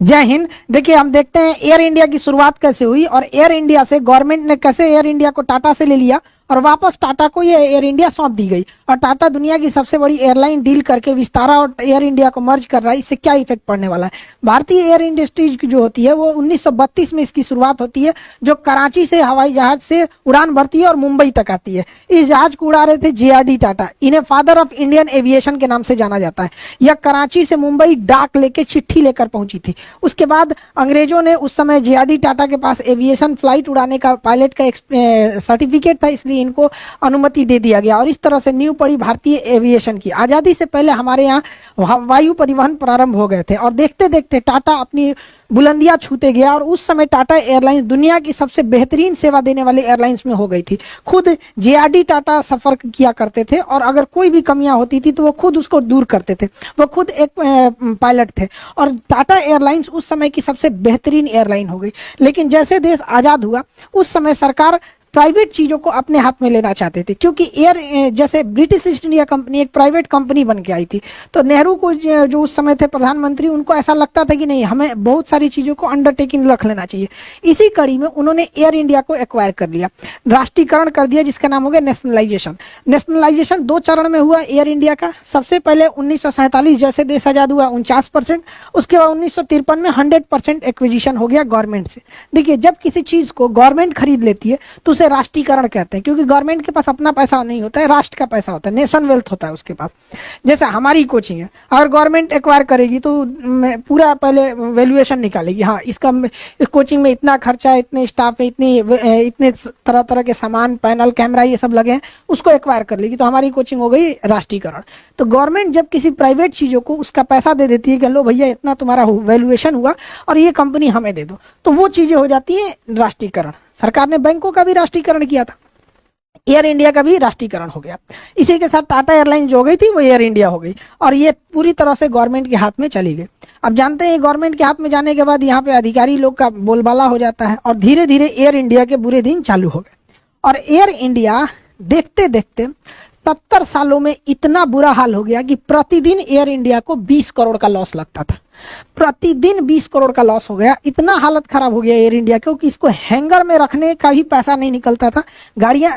जय हिंद। देखिए, हम देखते हैं एयर इंडिया की शुरुआत कैसे हुई और एयर इंडिया से गवर्नमेंट ने कैसे एयर इंडिया को टाटा से ले लिया और वापस टाटा को ये एयर इंडिया सौंप दी गई। और टाटा दुनिया की सबसे बड़ी एयरलाइन डील करके विस्तारा और एयर इंडिया को मर्ज कर रहा है। इससे क्या इफेक्ट पड़ने वाला है? भारतीय एयर इंडस्ट्रीज जो होती है वो 1932 में इसकी शुरुआत होती है, जो कराची से हवाई जहाज से उड़ान भरती है और मुंबई तक आती है। इस जहाज को उड़ा रहे थे JRD टाटा। इन्हें फादर ऑफ इंडियन एविएशन के नाम से जाना जाता है। यह कराची से मुंबई डाक लेके चिट्ठी लेकर पहुंची थी। उसके बाद अंग्रेजों ने, उस समय JRD टाटा के पास एविएशन फ्लाइट उड़ाने का, पायलट का सर्टिफिकेट था, इसलिए इनको अनुमति दे दिया गया और इस तरह से नींव पड़ी भारतीय एविएशन की। आजादी से पहले हमारे यहाँ वायु परिवहन प्रारंभ हो गए थे और देखते देखते टाटा अपनी बुलंदियां छूते गया और उस समय टाटा एयरलाइंस दुनिया की सबसे बेहतरीन सेवा देने वाले एयरलाइंस में हो गई थी। खुद JRD टाटा सफर किया करते थे और अगर कोई भी कमियां होती थी तो वो खुद उसको दूर करते थे। वो खुद एक पायलट थे और टाटा एयरलाइंस उस समय की सबसे बेहतरीन एयरलाइन हो गई। लेकिन जैसे देश आजाद हुआ उस समय सरकार प्राइवेट चीजों को अपने हाथ में लेना चाहते थे, क्योंकि जैसे ब्रिटिश ईस्ट इंडिया कंपनी एक प्राइवेट कंपनी बन के आई थी, तो नेहरू को जो उस समय थे प्रधानमंत्री, उनको ऐसा लगता था कि नहीं, हमें बहुत सारी चीजों को अंडरटेकिंग रख लेना चाहिए। इसी कड़ी में उन्होंने एयर इंडिया को एक्वायर कर लिया, राष्ट्रीयकरण कर दिया, जिसका नाम हो गया नेशनलाइजेशन। नेशनलाइजेशन 2 चरण में हुआ एयर इंडिया का। सबसे पहले 1947 जैसे देश आजाद हुआ 49%, उसके बाद 1953 में 100% एक्विजिशन हो गया गवर्नमेंट से। देखिए, जब किसी चीज को गवर्नमेंट खरीद लेती है तो उसे राष्ट्रीयकरण कहते हैं, क्योंकि गवर्नमेंट के पास अपना पैसा नहीं होता है, राष्ट्र का पैसा होता है, नेशन वेल्थ होता है उसके पास। जैसे हमारी कोचिंग है, अगर गवर्नमेंट एक्वायर करेगी तो पूरा पहले वैल्यूएशन निकालेगी, हाँ इसका इस कोचिंग में इतना खर्चा है, इतने स्टाफ है, इतने तरह तरह के सामान, पैनल, कैमरा, ये सब लगे हैं, उसको एक्वायर कर लेगी, तो हमारी कोचिंग हो गई राष्ट्रीयकरण। तो गवर्नमेंट जब किसी प्राइवेट चीजों को उसका पैसा दे देती है कि लो भैया इतना तुम्हारा वैल्यूएशन हुआ और ये कंपनी हमें दे दो, तो वो चीजें हो जाती है राष्ट्रीयकरण। सरकार ने बैंकों का भी राष्ट्रीयकरण किया था, एयर इंडिया का भी राष्ट्रीयकरण हो गया। इसी के साथ टाटा एयरलाइन जो हो गई थी वो एयर इंडिया हो गई और ये पूरी तरह से गवर्नमेंट के हाथ में चली गई। अब जानते हैं गवर्नमेंट के हाथ में जाने के बाद यहाँ पे अधिकारी लोग का बोलबाला हो जाता है और धीरे धीरे एयर इंडिया के बुरे दिन चालू हो गए। और एयर इंडिया देखते देखते 70 सालों में इतना बुरा हाल हो गया कि प्रतिदिन एयर इंडिया को 20 करोड़ का लॉस लगता था। प्रतिदिन 20 करोड़ का लॉस हो गया। इतना हालत खराब हो गया एयर इंडिया, क्योंकि इसको हैंगर में रखने का भी पैसा नहीं निकलता था। गाड़ियां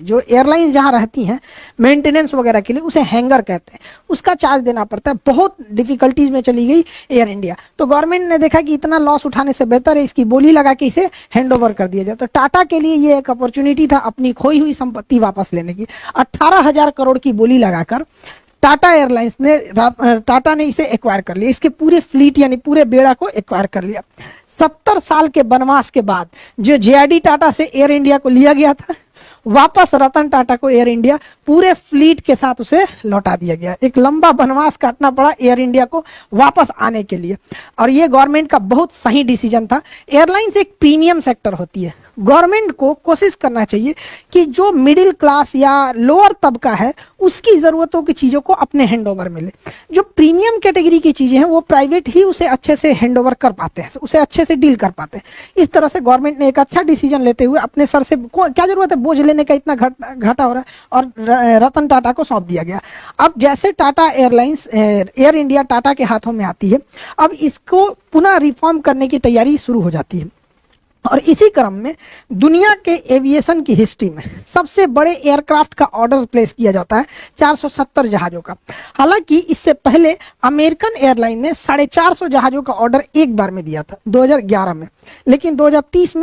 जो एयरलाइन जहां रहती हैं मेंटेनेंस वगैरह के लिए, उसे हैंगर कहते हैं, उसका चार्ज देना पड़ता है। बहुत डिफिकल्टीज में चली गई एयर इंडिया। तो गवर्नमेंट ने देखा कि इतना लॉस उठाने से बेहतर है इसकी बोली लगा के इसे हैंड ओवर कर दिया जाए। तो टाटा के लिए ये एक अपॉर्चुनिटी था अपनी खोई हुई संपत्ति वापस लेने की। 18,000 करोड़ की बोली लगाकर टाटा एयरलाइंस ने टाटा ने इसे एक्वायर कर लिया, इसके पूरे फ्लीट यानी पूरे बेड़ा को एक्वायर कर लिया। 70 साल के वनवास के बाद जो JRD टाटा से एयर इंडिया को लिया गया था, वापस रतन टाटा को एयर इंडिया पूरे फ्लीट के साथ उसे लौटा दिया गया। एक लंबा वनवास काटना पड़ा एयर इंडिया को वापस आने के लिए और ये गवर्नमेंट का बहुत सही डिसीजन था। एयरलाइंस एक प्रीमियम सेक्टर होती है। गवर्नमेंट को कोशिश करना चाहिए कि जो मिडिल क्लास या लोअर तबका है उसकी जरूरतों की चीजों को अपने हैंडओवर में ले। जो प्रीमियम कैटेगरी की चीजें हैं वो प्राइवेट ही उसे अच्छे से हैंडओवर कर पाते हैं, उसे अच्छे से डील कर पाते हैं। इस तरह से गवर्नमेंट ने एक अच्छा डिसीजन लेते हुए अपने सर से क्या जरूरत है बोझ लेने का, इतना घाटा हो रहा है, और रतन टाटा को सौंप दिया गया। अब जैसे Tata airlines air India Tata के हाथों में आती है, अब इसको पुनः रिफॉर्म करने की तैयारी शुरू हो जाती है। और इसी क्रम में दुनिया के एविएशन की हिस्ट्री में सबसे बड़े एयरक्राफ्ट का ऑर्डर प्लेस किया जाता है 470 जहाजों का। हालांकि इससे पहले अमेरिकन एयरलाइन ने 450 जहाजों का ऑर्डर एक बार में दिया था 2011 में, लेकिन 2023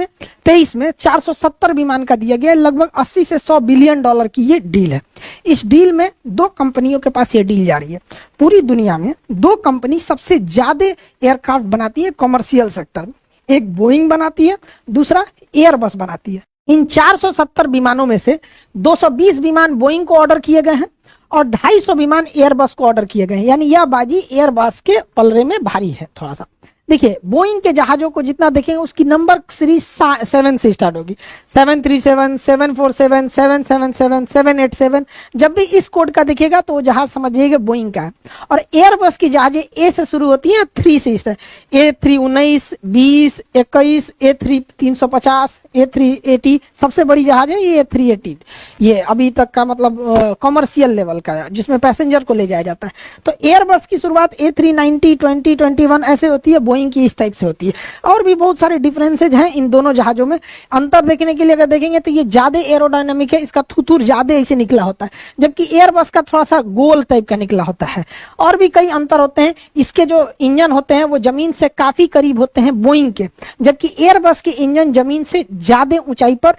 में 470 विमान का दिया गया। लगभग 80 से 100 बिलियन डॉलर की ये डील है। इस डील में 2 कंपनियों के पास ये डील जारी है। पूरी दुनिया में 2 कंपनी सबसे ज्यादा एयरक्राफ्ट बनाती है कॉमर्शियल सेक्टर में, एक बोइंग बनाती है, दूसरा एयरबस बनाती है। इन 470 विमानों में से 220 विमान बोइंग को ऑर्डर किए गए हैं और 250 विमान एयरबस को ऑर्डर किए गए हैं। यानी यह बाजी एयरबस के पलड़े में भारी है थोड़ा सा। देखिए, बोइंग के जहाजों को जितना देखेंगे उसकी नंबर सीरीज 7 से स्टार्ट होगी, 737, 747, 777, 787। जब भी इस कोड का दिखेगा तो वो जहाज समझिएगा बोइंग का है। और एयरबस की जहाजें ए से शुरू होती हैं, 3 से स्टार्ट, A3 19, 20, 21, A3 350, A380 सबसे बड़ी जहाज है ये A380। ये अभी तक का मतलब कॉमर्शियल लेवल का है जिसमें पैसेंजर को ले जाया जाता है। तो एयरबस की शुरुआत A390, 20, 21 ऐसे होती है। बोइंग की इस टाइप से होती है। और भी बहुत सारे डिफरेंसेज हैं इन दोनों जहाज़ों में। अंतर देखने के लिए अगर देखेंगे तो ये ज़्यादा एरोडायनामिक है, इसका थुथुर ज़्यादा ऐसे निकला होता है, जबकि एयरबस का थोड़ा सा गोल टाइप का निकला होता है। और भी कई अंतर होते हैं। इसके जो इंजन होते हैं वो जमीन से काफ़ी करीब होते हैं बोइंग के, जबकि एयरबस के इंजन जमीन से ज़्यादा ऊंचाई पर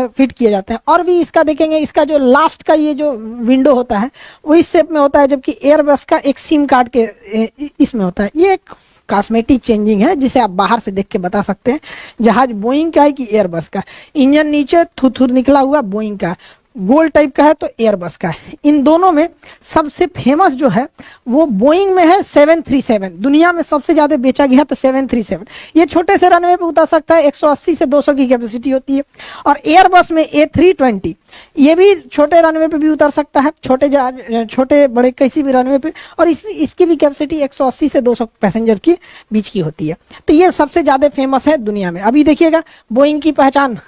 फिट किए जाते हैं। और भी इसका देखेंगे, इसका जो लास्ट का ये जो विंडो होता है वो इस शेप में होता है, जबकि एयरबस का एक सिम कार्ड के इसमें होता है। ये एक कॉस्मेटिक चेंजिंग है जिसे आप बाहर से देख के बता सकते हैं जहाज बोइंग का है कि एयरबस का। इंजन नीचे थुथुर निकला हुआ बोइंग का, गोल टाइप का है तो एयरबस का है। इन दोनों में सबसे फेमस जो है वो बोइंग में है 737। दुनिया में सबसे ज्यादा बेचा गया तो 737। ये छोटे से रनवे पे उतर सकता है, 180 से 200 की कैपेसिटी होती है। और एयरबस में A320, ये भी छोटे रनवे पे भी उतर सकता है, छोटे जहाज, छोटे बड़े किसी भी रनवे पे। और इसकी भी कैपेसिटी 180 से 200 पैसेंजर की बीच की होती है। तो ये सबसे ज्यादा फेमस है दुनिया में। अभी देखिएगा बोइंग की पहचान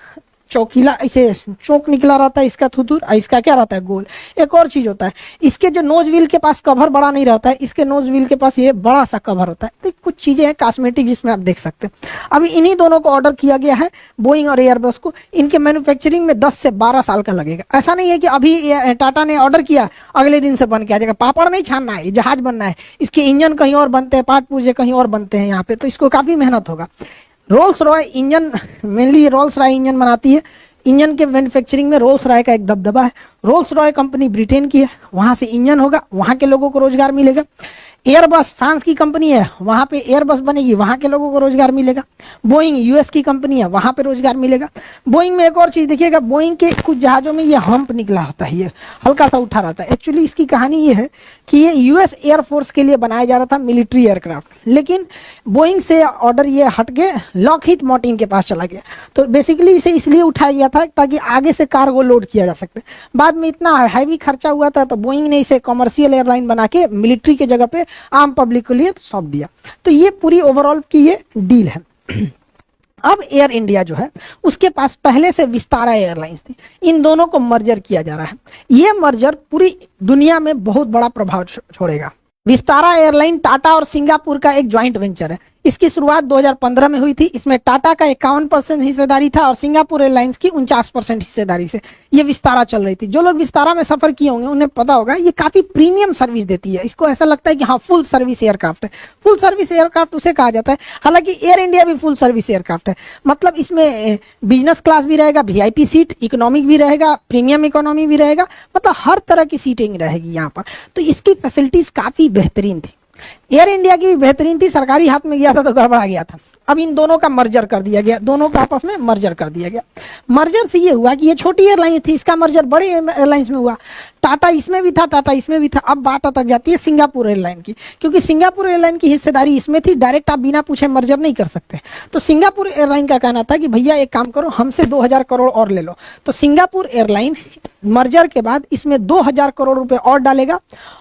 चौकीला, ऐसे चौक निकला रहता है इसका थुथुर, और इसका क्या रहता है गोल। एक और चीज होता है, इसके जो नोज व्हील के पास कवर बड़ा नहीं रहता है, इसके नोज व्हील के पास ये बड़ा सा कवर होता है। तो कुछ चीजें हैं कॉस्मेटिक जिसमें आप देख सकते हैं। अभी इन्हीं दोनों को ऑर्डर किया गया है, बोइंग और एयरबस को। इनके मैन्युफैक्चरिंग में 10 से 12 साल का लगेगा। ऐसा नहीं है कि अभी टाटा ने ऑर्डर किया अगले दिन से बन के आ जाएगा। पापड़ नहीं छानना है, जहाज बनना है। इसके इंजन कहीं और बनते हैं, पार्ट पुर्जे कहीं और बनते हैं यहाँ पे, तो इसको काफी मेहनत होगा। Rolls Royce engine, mainly Rolls Royce engine बनाती है। इंजन के मैन्युफैक्चरिंग में रोल्स रॉय का एक दबदबा है। रोल्स रॉय कंपनी ब्रिटेन की है, वहां से इंजन होगा, वहां के लोगों को रोजगार मिलेगा। एयरबस फ्रांस की कंपनी है, वहां पे एयरबस बनेगी, वहां के लोगों को रोजगार मिलेगा। बोइंग यूएस की कंपनी है, वहां पे रोजगार मिलेगा। बोइंग में एक और चीज देखिएगा, बोइंग के कुछ जहाजों में ये हम्प निकला होता है, ये हल्का सा उठा रहता है। एक्चुअली इसकी कहानी ये है कि ये यूएस एयरफोर्स के लिए बनाया जा रहा था, मिलिट्री एयरक्राफ्ट, लेकिन बोइंग से ऑर्डर ये हट के लॉकहीड मार्टिन के पास चला गया। तो बेसिकली इसे इसलिए उठाया गया था ताकि आगे से कार्गो लोड किया जा सकते। बाद में इतना हैवी खर्चा हुआ था तो बोइंग ने इसे कमर्शियल एयरलाइन बना के मिलिट्री के जगह पे आम पब्लिक के लिए सौंप दिया। तो ये पूरी ओवरऑल की ये डील है। अब एयर इंडिया जो है उसके पास पहले से विस्तारा एयरलाइंस थी, इन दोनों को मर्जर किया जा रहा है। ये मर्जर पूरी दुनिया में बहुत बड़ा प्रभाव छोड़ेगा। विस्तारा एयरलाइन टाटा और सिंगापुर का एक ज्वाइंट वेंचर है। इसकी शुरुआत 2015 में हुई थी। इसमें टाटा का 51% हिस्सेदारी था और सिंगापुर एयरलाइंस की 49% हिस्सेदारी से ये विस्तारा चल रही थी। जो लोग विस्तारा में सफर किए होंगे उन्हें पता होगा ये काफी प्रीमियम सर्विस देती है। इसको ऐसा लगता है कि हाँ फुल सर्विस एयरक्राफ्ट है। फुल सर्विस एयरक्राफ्ट उसे कहा जाता है। हालांकि एयर इंडिया भी फुल सर्विस एयरक्राफ्ट है, मतलब इसमें बिजनेस क्लास भी रहेगा, वीआईपी सीट, इकोनॉमिक भी रहेगा, प्रीमियम इकोनॉमी भी रहेगा, मतलब हर तरह की सीटिंग रहेगी यहाँ पर। तो इसकी फैसिलिटीज काफी बेहतरीन थी। एयर इंडिया की भी बेहतरीन थी, सरकारी हाथ में गया था तो गड़बड़ा गया था। अब इन दोनों का मर्जर कर दिया गया, दोनों का आपस में मर्जर कर दिया गया। मर्जर से ये हुआ कि ये छोटी एयरलाइन थी, इसका मर्जर बड़े एयरलाइंस में हुआ। टाटा इसमें भी था, टाटा इसमें भी था। अब बात अटक जाती है सिंगापुर एयरलाइन की, क्योंकि सिंगापुर एयरलाइन की हिस्सेदारी इसमें थी। डायरेक्ट आप बिना पूछे मर्जर नहीं कर सकते। तो सिंगापुर एयरलाइन का कहना था कि भैया एक काम करो, हमसे 2000 करोड़ और ले लो। तो सिंगापुर एयरलाइन मर्जर के बाद इसमें 2000 करोड़ रुपए और डालेगा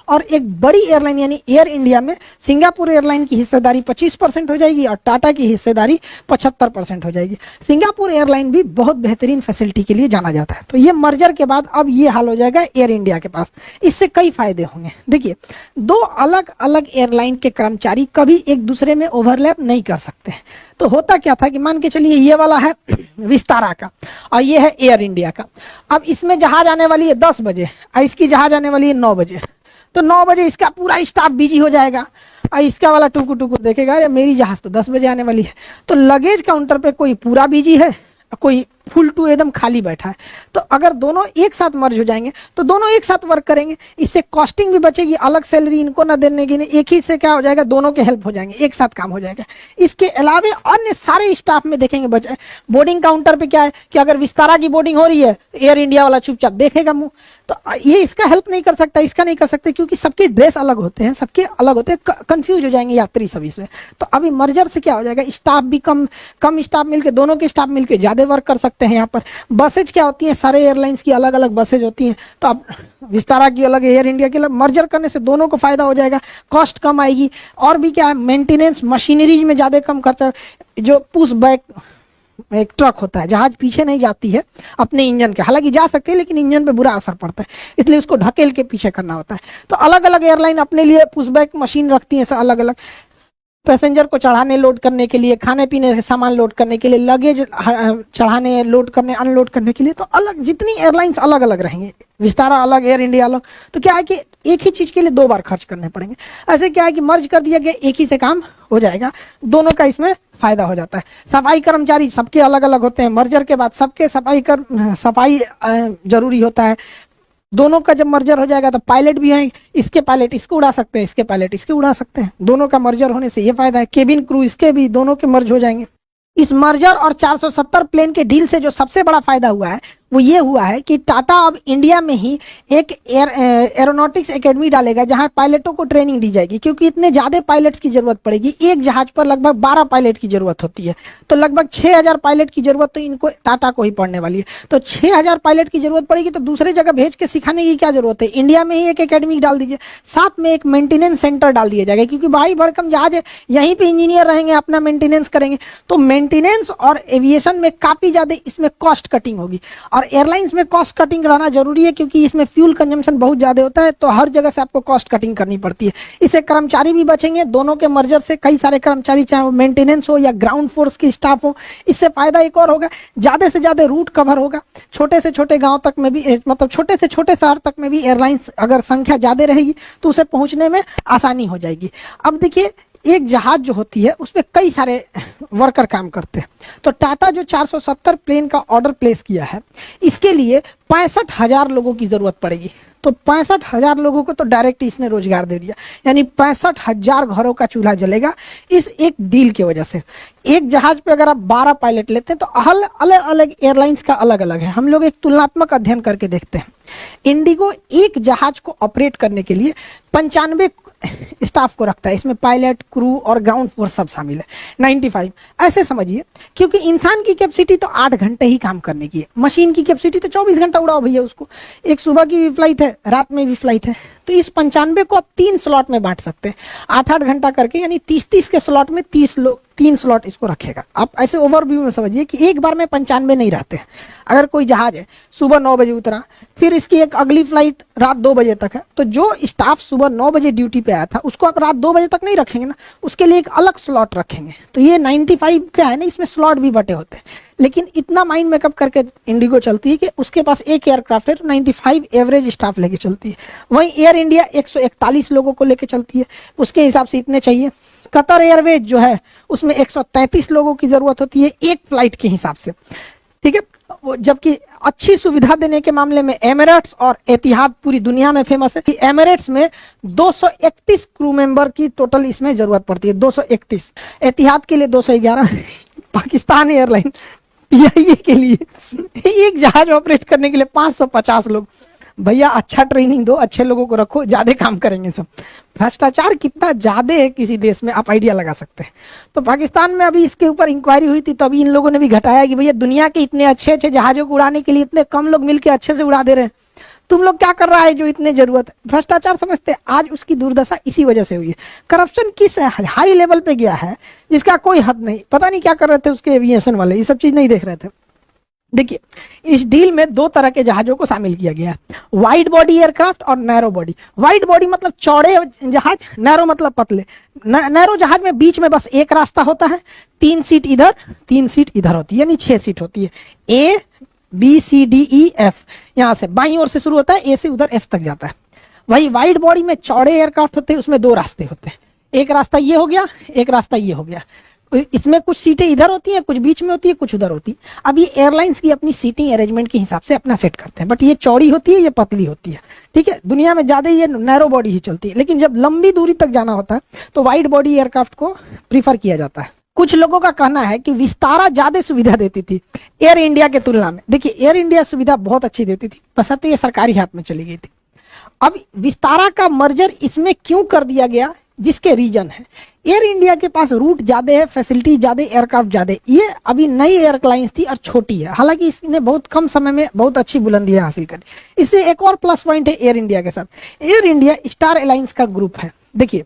और एक बड़ी एयरलाइन यानी एयर इंडिया में सिंगापुर एयरलाइन की हिस्सेदारी 25% हो जाएगी और टाटा की हिस्सेदारी 75% हो जाएगी। सिंगापुर एयरलाइन भी बहुत बेहतरीन फैसिलिटी के लिए जाना जाता है। तो ये मर्जर के बाद अब ये हाल हो जाएगा एयर इंडिया के पास। इससे कई फायदे होंगे। देखिए, दो अलग अलग एयरलाइन के कर्मचारी कभी एक दूसरे में ओवरलैप नहीं कर सकते। तो होता क्या था कि मान के चलिए ये वाला है विस्तारा का और ये है एयर इंडिया का। अब इसमें जहाज आने वाली है 10 बजे और इसकी जहाज आने वाली है 9 बजे। तो 9 बजे इसका पूरा स्टाफ बिजी हो जाएगा और इसका वाला टुकु टुकु देखेगा या मेरी जहाज तो 10 बजे आने वाली है। तो लगेज काउंटर पे कोई पूरा बिजी है, कोई फुल टू एकदम खाली बैठा है। तो अगर दोनों एक साथ मर्ज हो जाएंगे तो दोनों एक साथ वर्क करेंगे, इससे कॉस्टिंग भी बचेगी, अलग सैलरी इनको ना देने की, एक ही से क्या हो जाएगा, दोनों के हेल्प हो जाएंगे, एक साथ काम हो जाएगा। इसके अलावा अन्य सारे स्टाफ में देखेंगे बचे। बोर्डिंग काउंटर पे क्या है कि अगर विस्तारा की बोर्डिंग हो रही है एयर इंडिया वाला चुपचाप देखेगा मुंह। तो ये इसका हेल्प नहीं कर सकता, इसका नहीं कर सकते, क्योंकि सबके ड्रेस अलग होते हैं, सबके अलग होते हैं, कंफ्यूज हो जाएंगे यात्री सब इसमें। तो अभी मर्जर से क्या हो जाएगा, स्टाफ भी कम स्टाफ मिलके, दोनों के स्टाफ मिलके ज्यादा वर्क कर सकते हैं यहाँ पर। बसेज क्या होती हैं, सारे एयरलाइंस की अलग अलग बसेज होती हैं। तो अब विस्तारा की अलग, एयर इंडिया की अलग, मर्जर करने से दोनों को फायदा हो जाएगा, कॉस्ट कम आएगी। और भी क्या है, मेंटेनेंस मशीनरीज में ज्यादा कम खर्चा। जो पुश बैक एक ट्रक होता है, जहाज पीछे नहीं जाती है अपने इंजन के, हालांकि जा सकते हैं लेकिन इंजन पे बुरा असर पड़ता है, इसलिए उसको ढकेल के पीछे करना होता है। तो अलग अलग एयरलाइन अपने लिए पुश बैक मशीन रखती है अलग अलग। पैसेंजर को चढ़ाने लोड करने के लिए, खाने पीने के सामान लोड करने के लिए, लगेज चढ़ाने लोड करने अनलोड करने के लिए, तो अलग जितनी एयरलाइंस अलग अलग रहेंगे, विस्तारा अलग, एयर इंडिया अलग, तो क्या है कि एक ही चीज के लिए दो बार खर्च करने पड़ेंगे। ऐसे क्या है कि मर्ज कर दिया गया, एक ही से काम हो जाएगा, दोनों का इसमें फायदा हो जाता है। सफाई कर्मचारी सबके अलग अलग होते हैं, मर्जर के बाद सबके सफाई जरूरी होता है। दोनों का जब मर्जर हो जाएगा तो पायलट भी हैं, इसके पायलट इसको उड़ा सकते हैं, इसके पायलट इसके उड़ा सकते हैं। दोनों का मर्जर होने से ये फायदा है। केबिन क्रू इसके भी, दोनों के मर्ज हो जाएंगे। इस मर्जर और 470 प्लेन के डील से जो सबसे बड़ा फायदा हुआ है वो ये हुआ है कि टाटा अब इंडिया में ही एक एरोनॉटिक्स एकेडमी डालेगा जहां पायलटों को ट्रेनिंग दी जाएगी, क्योंकि इतने ज्यादा पायलट्स की जरूरत पड़ेगी। एक जहाज पर लगभग 12 पायलट की जरूरत होती है, तो लगभग 6000 पायलट की जरूरत तो इनको टाटा को ही पड़ने वाली है। तो 6000 पायलट की जरूरत पड़ेगी, तो दूसरे जगह भेज के सिखाने की क्या जरूरत है, इंडिया में ही एक एकेडमी डाल दीजिए, साथ में एक मेंटेनेंस सेंटर डाल दिया जाएगा, क्योंकि भारी भड़कम जहाज है, यहीं पे इंजीनियर रहेंगे, अपना मेंटेनेंस करेंगे। तो मेंटेनेंस और एविएशन में काफी ज्यादा इसमें कॉस्ट कटिंग होगी, और एयरलाइंस में कॉस्ट कटिंग रहना जरूरी है, क्योंकि इसमें फ्यूल कंजम्पशन बहुत ज्यादा होता है, तो हर जगह से आपको कॉस्ट कटिंग करनी पड़ती है। इससे कर्मचारी भी बचेंगे, दोनों के मर्जर से कई सारे कर्मचारी, चाहे वो मेंटेनेंस हो या ग्राउंड फोर्स की स्टाफ हो। इससे फायदा एक और होगा, ज्यादा से ज्यादा रूट कवर होगा, छोटे से छोटे गांव तक में भी, मतलब छोटे से छोटे शहर तक में भी एयरलाइंस अगर संख्या ज्यादा रहेगी तो उसे पहुंचने में आसानी हो जाएगी। अब देखिए, एक जहाज जो होती है उसमें कई सारे वर्कर काम करते हैं, तो टाटा जो 470 प्लेन का ऑर्डर प्लेस किया है, इसके लिए 65,000 लोगों की जरूरत पड़ेगी। तो 65,000 लोगों को तो डायरेक्ट इसने रोजगार दे दिया, यानी 65,000 घरों का चूल्हा जलेगा इस एक डील की वजह से। एक जहाज पे अगर आप 12 पायलट लेते हैं तो अलग अलग एयरलाइंस का अलग अलग है। हम लोग एक तुलनात्मक अध्ययन करके देखते हैं। इंडिगो एक जहाज को ऑपरेट करने के लिए 95 स्टाफ को रखता है, इसमें पायलट, क्रू और ग्राउंड फोर्स सब शामिल है। 95 ऐसे समझिए, क्योंकि इंसान की कैपेसिटी तो 8 घंटे ही काम करने की है, मशीन की कैपेसिटी तो 24 घंटा उड़ाओ भैया उसको। एक सुबह की भी फ्लाइट है, रात में भी फ्लाइट है, तो इस 95 को आप 3 स्लॉट में बांट सकते हैं, 8-8 घंटा करके, यानी 30-30 के स्लॉट में 3 स्लॉट इसको रखेगा। आप ऐसे ओवरव्यू में समझिए कि एक बार में 95 नहीं रहते हैं। अगर कोई जहाज है सुबह 9 बजे उतरा, फिर इसकी एक अगली फ्लाइट रात 2 बजे तक है, तो जो स्टाफ सुबह 9 बजे ड्यूटी पे आया था उसको आप रात 2 बजे तक नहीं रखेंगे ना, उसके लिए एक अलग स्लॉट रखेंगे। तो ये 95 क्या है ना, इसमें स्लॉट भी बटे होते हैं। लेकिन इतना माइंड मेकअप करके इंडिगो चलती है कि उसके पास एक एयरक्राफ्ट है तो 95 एवरेज स्टाफ लेके चलती है। वहीं एयर इंडिया 141 लोगों को लेके चलती है, उसके हिसाब से इतने चाहिए। कतर एयरवेज जो है उसमें 133 लोगों की जरूरत होती है एक फ्लाइट के हिसाब से, ठीक है। जबकि अच्छी सुविधा देने के मामले में एमिरेट्स और एतिहाद पूरी दुनिया में फेमस है कि एमिरेट्स में 231 क्रू मेंबर की टोटल इसमें जरूरत पड़ती है, 231। एतिहाद के लिए 211। पाकिस्तान एयरलाइन पीआईए के लिए एक जहाज ऑपरेट करने के लिए 550 लोग। भैया अच्छा ट्रेनिंग दो, अच्छे लोगों को रखो, ज्यादा काम करेंगे सब। भ्रष्टाचार कितना ज्यादा है किसी देश में, आप आइडिया लगा सकते हैं। तो पाकिस्तान में अभी इसके ऊपर इंक्वायरी हुई थी, तो अभी इन लोगों ने भी घटाया कि भैया दुनिया के इतने अच्छे अच्छे जहाजों को उड़ाने के लिए इतने कम लोग मिलकर अच्छे से उड़ा दे रहे हैं, तुम लोग क्या कर रहा है जो इतने जरूरत है। भ्रष्टाचार समझते हैं, आज उसकी दुर्दशा इसी वजह से हुई है। करप्शन किस हाई लेवल पे गया है जिसका कोई हद नहीं। पता नहीं क्या कर रहे थे उसके एविएशन वाले, ये सब चीज नहीं देख रहे थे। देखिए, इस डील में 2 तरह के जहाजों को शामिल किया गया है, वाइड बॉडी एयरक्राफ्ट और नैरो बॉडी। वाइड बॉडी मतलब चौड़े जहाज, नैरो मतलब पतले। नैरो जहाज में बीच में बस एक रास्ता होता है, 3 सीट इधर 3 सीट इधर होती है, यानी 6 सीट होती है। A B C D E F, यहां से बाईं ओर से शुरू होता है, ए से उधर एफ तक जाता है। वही वाइड बॉडी में चौड़े एयरक्राफ्ट होते हैं, उसमें 2 रास्ते होते हैं, एक रास्ता ये हो गया, एक रास्ता ये हो गया। इसमें कुछ सीटें इधर होती है, कुछ बीच में होती है, कुछ उधर होती है। अब ये एयरलाइंस की अपनी सीटिंग अरेंजमेंट के हिसाब से अपना सेट करते हैं, बट ये चौड़ी होती है, ये पतली होती है, ठीक है। दुनिया में ज्यादा ये नैरो बॉडी ही चलती है, लेकिन जब लंबी दूरी तक जाना होता है तो वाइड बॉडी एयरक्राफ्ट को प्रीफर किया जाता है। कुछ लोगों का कहना है कि विस्तारा ज्यादा सुविधा देती थी एयर इंडिया के तुलना में। देखिए, एयर इंडिया सुविधा बहुत अच्छी देती थी, बशर्ते ये सरकारी हाथ में चली गई थी। अब विस्तारा का मर्जर इसमें क्यों कर दिया गया, जिसके रीजन है, एयर इंडिया के पास रूट ज्यादा है, फैसिलिटी ज्यादा, एयरक्राफ्ट ज्यादा। ये अभी नई एयरलाइंस थी और छोटी है, हालांकि इसने बहुत कम समय में बहुत अच्छी बुलंदियां हासिल करी। इससे एक और प्लस पॉइंट है एयर इंडिया के साथ, एयर इंडिया स्टार एलायंस का ग्रुप है। देखिए,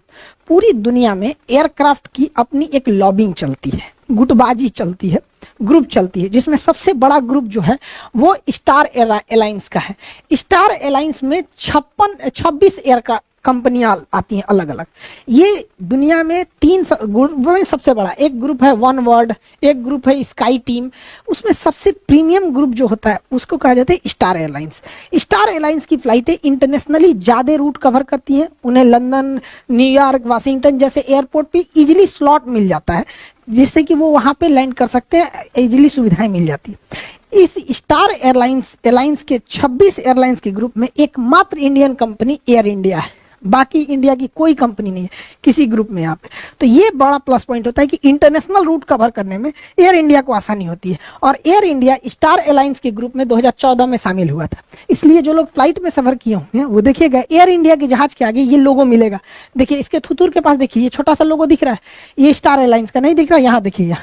पूरी दुनिया में एयरक्राफ्ट की अपनी एक लॉबिंग चलती है, गुटबाजी चलती है, ग्रुप चलती है, जिसमें सबसे बड़ा ग्रुप जो है वो स्टार एलायंस का है। स्टार एलायंस में 26 एयरक्राफ्ट कंपनियां आती हैं अलग अलग। ये दुनिया में तीन ग्रुप में सबसे बड़ा एक ग्रुप है वन वर्ल्ड, एक ग्रुप है स्काई टीम, उसमें सबसे प्रीमियम ग्रुप जो होता है उसको कहा जाता है स्टार एयरलाइंस। स्टार एयरलाइंस की फ्लाइटें इंटरनेशनली ज़्यादा रूट कवर करती हैं, उन्हें लंदन, न्यूयॉर्क, वाशिंगटन जैसे एयरपोर्ट पे इजीली स्लॉट मिल जाता है, जिससे कि वो वहाँ पे लैंड कर सकते हैं, इजीली सुविधाएं मिल जाती है। इस स्टार एयरलाइंस के 26 एयरलाइंस के ग्रुप में एकमात्र इंडियन कंपनी एयर इंडिया है, बाकी इंडिया की कोई कंपनी नहीं है किसी ग्रुप में यहाँ पे। तो ये बड़ा प्लस पॉइंट होता है कि इंटरनेशनल रूट कवर करने में एयर इंडिया को आसानी होती है। और एयर इंडिया स्टार एयरलाइंस के ग्रुप में 2014 में शामिल हुआ था, इसलिए जो लोग फ्लाइट में सफर किए होंगे वो देखिएगा एयर इंडिया के जहाज के आगे ये लोगो मिलेगा। देखिए इसके थुतुर के पास देखिए ये छोटा सा लोगो दिख रहा है, ये स्टार एयरलाइंस का नहीं दिख रहा, यहाँ देखिए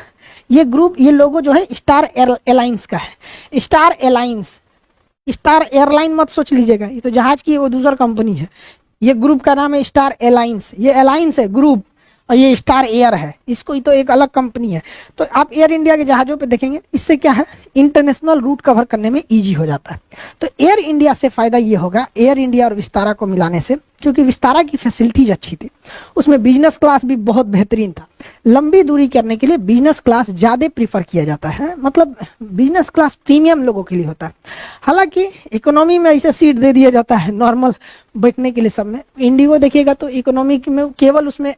ये ग्रुप, ये लोगो जो है स्टार एयरलाइंस का है। स्टार एयरलाइंस, स्टार एयरलाइन मत सोच लीजिएगा, ये तो जहाज की वो दूसरा कंपनी है। ये ग्रुप का नाम है स्टार एयरलाइंस, ये एयरलाइंस है ग्रुप, और ये स्टार एयर है, इसको तो एक अलग कंपनी है। तो आप एयर इंडिया के जहाज़ों पे देखेंगे, इससे क्या है इंटरनेशनल रूट कवर करने में इजी हो जाता है। तो एयर इंडिया से फ़ायदा ये होगा एयर इंडिया और विस्तारा को मिलाने से, क्योंकि विस्तारा की फैसिलिटीज अच्छी थी, उसमें बिजनेस क्लास भी बहुत बेहतरीन था। लंबी दूरी करने के लिए बिजनेस क्लास ज़्यादा प्रीफर किया जाता है, मतलब बिजनेस क्लास प्रीमियम लोगों के लिए होता है। हालांकि इकोनॉमी में ऐसे सीट दे दिया जाता है नॉर्मल बैठने के लिए सब में। इंडिगो देखिएगा तो इकोनॉमी में केवल उसमें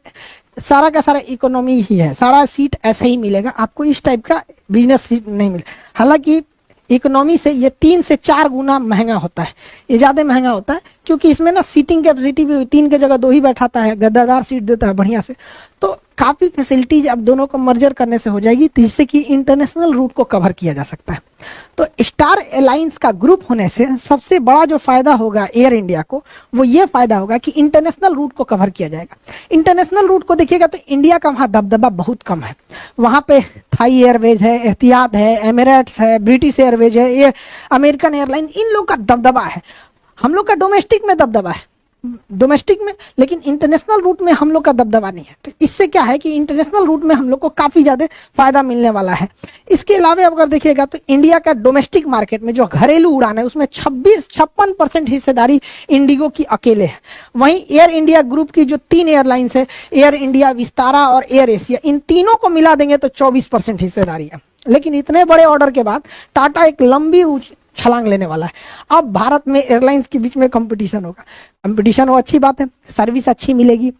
सारा का सारा इकोनॉमी ही है, सारा सीट ऐसा ही मिलेगा, आपको इस टाइप का बिजनेस सीट नहीं मिले। हालांकि इकोनॉमी से ये 3 से 4 गुना महंगा होता है, ये ज़्यादा महंगा होता है क्योंकि इसमें ना सीटिंग कैपेसिटी भी 3 की जगह 2 ही बैठाता है, गद्दादार सीट देता है बढ़िया से। तो काफ़ी फैसिलिटीज अब दोनों को मर्जर करने से हो जाएगी, जिससे कि इंटरनेशनल रूट को कवर किया जा सकता है। तो स्टार एयरलाइंस का ग्रुप होने से सबसे बड़ा जो फायदा होगा एयर इंडिया को, वो ये फायदा होगा कि इंटरनेशनल रूट को कवर किया जाएगा। इंटरनेशनल रूट को देखिएगा तो इंडिया का वहाँ दबदबा बहुत कम है। वहाँ पे थाई एयरवेज है, एहतियात है, एमिरेट्स है, ब्रिटिश एयरवेज है, ये अमेरिकन एयरलाइन, इन लोग का दबदबा है। हम लोग का डोमेस्टिक में दबदबा है, डोमेस्टिक में, लेकिन इंटरनेशनल रूट में हम लोग का दबदबा नहीं है। तो इससे क्या है कि इंटरनेशनल रूट में हम लोग को काफ़ी ज़्यादा फायदा मिलने वाला है। इसके अलावा अगर देखिएगा तो इंडिया का डोमेस्टिक मार्केट में जो घरेलू उड़ान है उसमें 56% हिस्सेदारी इंडिगो की अकेले है। वहीं एयर इंडिया ग्रुप की जो 3 एयरलाइंस है, एयर इंडिया, विस्तारा और एयर एशिया, इन तीनों को मिला देंगे तो 24% हिस्सेदारी है। लेकिन इतने बड़े ऑर्डर के बाद टाटा एक लंबी छलांग लेने वाला है। अब भारत में एयरलाइंस के बीच में कंपटीशन होगा, कंपटीशन हो अच्छी बात है, सर्विस अच्छी मिलेगी,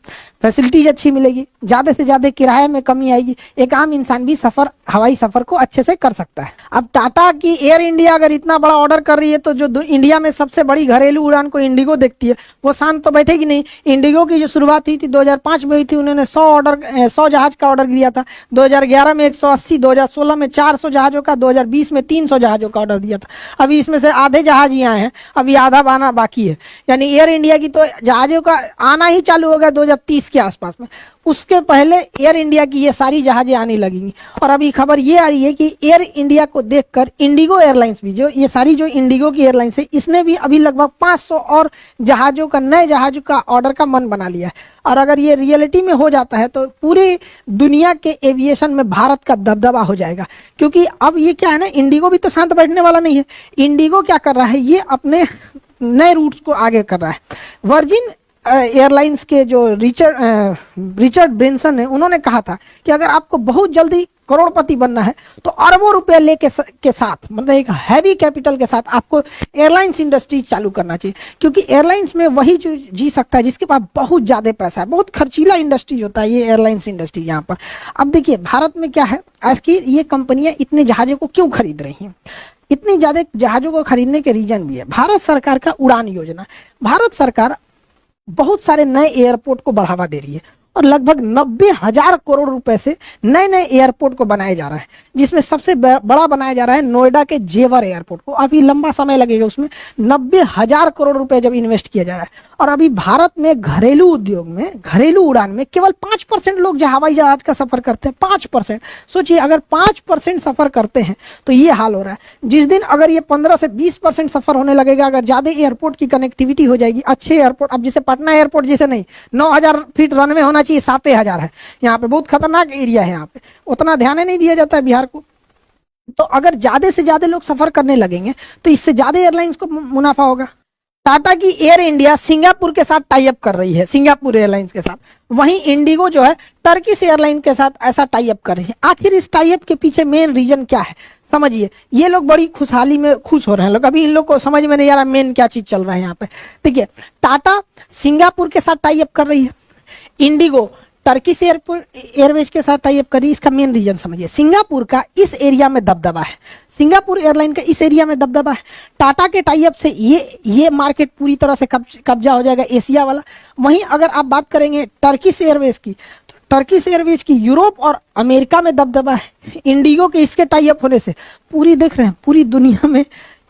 फैसिलिटीज अच्छी मिलेगी, ज़्यादा से ज़्यादा किराए में कमी आएगी, एक आम इंसान भी सफ़र, हवाई सफ़र को अच्छे से कर सकता है। अब टाटा की एयर इंडिया अगर इतना बड़ा ऑर्डर कर रही है तो जो इंडिया में सबसे बड़ी घरेलू उड़ान को इंडिगो देखती है वो शांत तो बैठेगी नहीं। इंडिगो की जो शुरुआत हुई थी 2005 में हुई थी, उन्होंने 100 जहाज का ऑर्डर दिया था, 2011 में 180, 2016 में 400 जहाज़ों का, 2020 में 300 जहाज़ों का ऑर्डर दिया था। अभी इसमें से आधे जहाज ही आए हैं, अभी आधा आना बाकी है। यानी एयर इंडिया की तो जहाज़ों का आना ही चालू होगा 2030 के आसपास में, उसके पहले एयर इंडिया की ये सारी जहाज़ें आने लगेंगी। और अभी खबर ये आ रही है कि एयर इंडिया को देखकर इंडिगो एयरलाइंस भी, जो ये सारी जो इंडिगो की एयरलाइंस है, इसने भी अभी लगभग 500 और जहाज़ों का, नए जहाज़ों का ऑर्डर का मन बना लिया है। और अगर ये रियलिटी में हो जाता है तो पूरी दुनिया के एविएशन में भारत का दबदबा हो जाएगा। क्योंकि अब ये क्या है ना, इंडिगो भी तो शांत बैठने वाला नहीं है। इंडिगो क्या कर रहा है, ये अपने नए रूट्स को आगे कर रहा है। वर्जिन एयरलाइंस के जो रिचर्ड ब्रेंसन है, उन्होंने कहा था कि अगर आपको बहुत जल्दी करोड़पति बनना है तो अरबों रुपए के साथ, मतलब एक हैवी कैपिटल के साथ आपको एयरलाइंस इंडस्ट्री चालू करना चाहिए। क्योंकि एयरलाइंस में वही जो जी सकता है जिसके पास बहुत ज़्यादा पैसा है। बहुत खर्चीला इंडस्ट्री होता है ये एयरलाइंस इंडस्ट्री यहाँ पर। अब देखिए भारत में क्या है, आज की ये कंपनियाँ इतने जहाज़ों को क्यों खरीद रही हैं? इतनी ज़्यादा जहाज़ों को खरीदने के रीजन भी है भारत सरकार का उड़ान योजना। भारत सरकार बहुत सारे नए एयरपोर्ट को बढ़ावा दे रही है और लगभग 90,000 करोड़ रुपए से नए नए एयरपोर्ट को बनाया जा रहा है, जिसमें सबसे बड़ा बनाया जा रहा है नोएडा के जेवर एयरपोर्ट को। अभी लंबा समय लगेगा उसमें, 90,000 करोड़ रुपए जब इन्वेस्ट किया जा रहा है। और अभी भारत में घरेलू उद्योग में, घरेलू उड़ान में केवल 5% लोग हवाई जहाज का सफर करते हैं। 5%, सोचिए अगर 5% सफर करते हैं तो ये हाल हो रहा है। जिस दिन अगर ये 15 से 20% सफर होने लगेगा, अगर ज्यादा एयरपोर्ट की कनेक्टिविटी हो जाएगी, अच्छे एयरपोर्ट, अब जैसे पटना एयरपोर्ट जैसे नहीं, 9,000 फीट रनवे होना चाहिए, 7,000 है यहाँ पे, बहुत खतरनाक एरिया है यहाँ पे, उतना ध्यान नहीं दिया जाता है बिहार को। तो अगर ज्यादा से ज्यादा लोग सफर करने लगेंगे तो इससे ज्यादा एयरलाइंस को मुनाफा होगा। टाटा की एयर इंडिया सिंगापुर के साथ टाई अप कर रही है, सिंगापुर एयरलाइंस के साथ। वहीं इंडिगो जो है टर्किश एयरलाइन के साथ ऐसा टाई अप कर रही है। आखिर इस टाई अप के पीछे मेन रीजन क्या है समझिए। ये लोग बड़ी खुशहाली में खुश हो रहे हैं लोग, अभी इन लोग को समझ में नहीं आ रहा मेन क्या चीज चल रहा है यहाँ पे। देखिए, टाटा सिंगापुर के साथ टाई अप कर रही है, इंडिगो टर्किश एयरवेज के साथ टाई अप करी। इसका मेन रीजन समझिए, सिंगापुर का इस एरिया में दबदबा है, सिंगापुर एयरलाइन का इस एरिया में दबदबा है। टाटा के टाई अप से ये मार्केट पूरी तरह से कब्जा हो जाएगा, एशिया वाला। वहीं अगर आप बात करेंगे टर्किश एयरवेज की, तो टर्किश एयरवेज की यूरोप और अमेरिका में दबदबा है। इंडिगो के इसके टाई अप होने से पूरी देख रहे हैं पूरी दुनिया में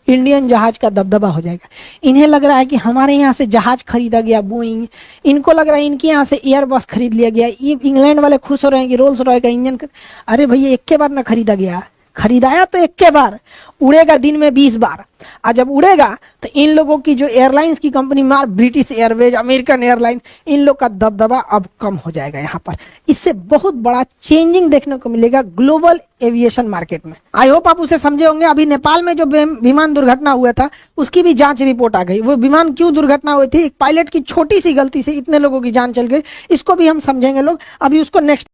इंडियन जहाज का दबदबा हो जाएगा। इन्हें लग रहा है कि हमारे यहाँ से जहाज खरीदा गया बोइंग, इनको लग रहा है इनके यहाँ से एयरबस खरीद लिया गया। ये इंग्लैंड वाले खुश हो रहे हैं कि रोल्स रॉय का इंजन अरे भैया एक के बार ना खरीदा गया, खरीदाया तो एक के बार, उड़ेगा दिन में 20 बार। और जब उड़ेगा तो इन लोगों की जो एयरलाइंस की कंपनी मार, ब्रिटिश एयरवेज, अमेरिकन एयरलाइन, इन लोग का दबदबा अब कम हो जाएगा यहाँ पर। इससे बहुत बड़ा चेंजिंग देखने को मिलेगा ग्लोबल एविएशन मार्केट में। आई होप आप उसे समझे होंगे। अभी नेपाल में जो विमान दुर्घटना हुआ था उसकी भी जांच रिपोर्ट आ गई। वो विमान क्यों दुर्घटना हुई थी, एक पायलट की छोटी सी गलती से इतने लोगों की जान चल गई, इसको भी हम समझेंगे लोग। अभी उसको नेक्स्ट